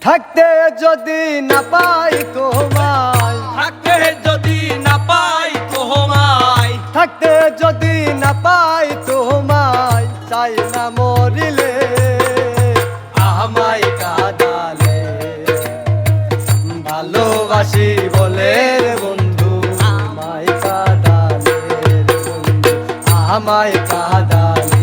থাকতে যদি না পাই তোমায়, থাকতে যদি না পাই তোমায়, থাকতে যদি না পাই তোমায়, চাই না মরিলে আমায় কাঁদালে। ভালোবাসি বলে রে বন্ধু আমায় কাঁদালে, বন্ধু আমায় কাঁদালে।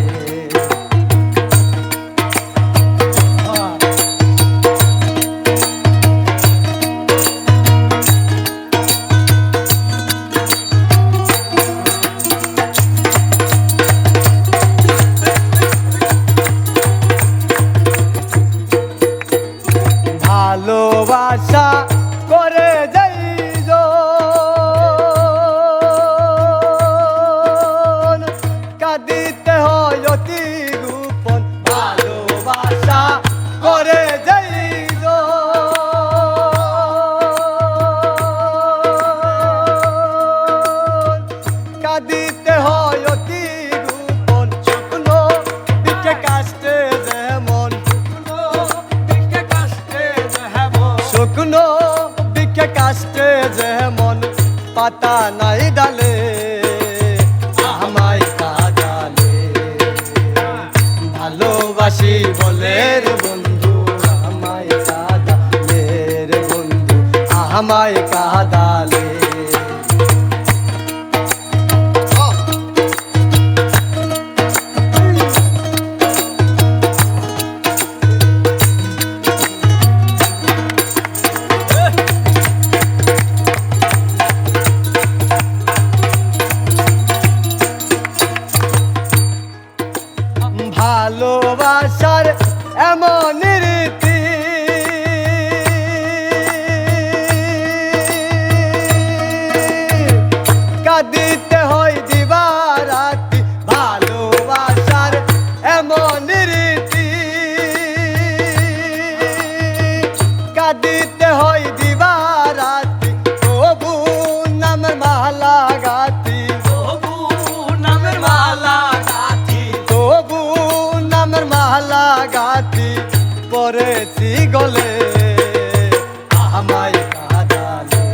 ভালোবাসা করে যাই কাঁদিতে হয় অতি গোপন। ভালোবাসা করে যাই কাঁদিতে হয় অতি গোপন। শুকনো দিকে কাষ্টে যেমন, শুকনো দিকে কাষ্টে যেমন, পাতা নাই ডালে আমায় কাঁদালে। ভালোবাসি বলে রে বন্ধু আমায় কাঁদালে, রে বন্ধু আমায় কাঁদালে। ভালোবাসার এমন রীতি কাঁদিতে হয় দিবারাতি। ভালোবাসার এমন রীতি কাঁদিতে হয় দিবারাতি। তবু নামের মালা গাতি, তবু নামের মালা গাঁথি, তবু নামের মালা গাতি পরেছি গলে আমায় কাঁদালে।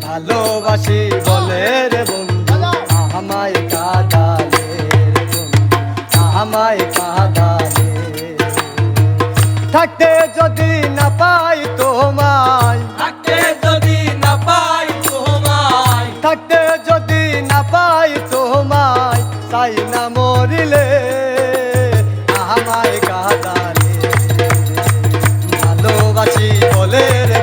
ভালোবাসি বলে রে বন্ধু আমায় কাঁদালে, রে বন্ধু আমায় কাঁদালে। থাকতে যদি না পাই তোমায়, থাকতে যদি না পাই তোমায়, থাকতে যদি না পাই তোমায়, চাই না মরিলে আমায় কাঁদালে। ভালোবাসি বলে রে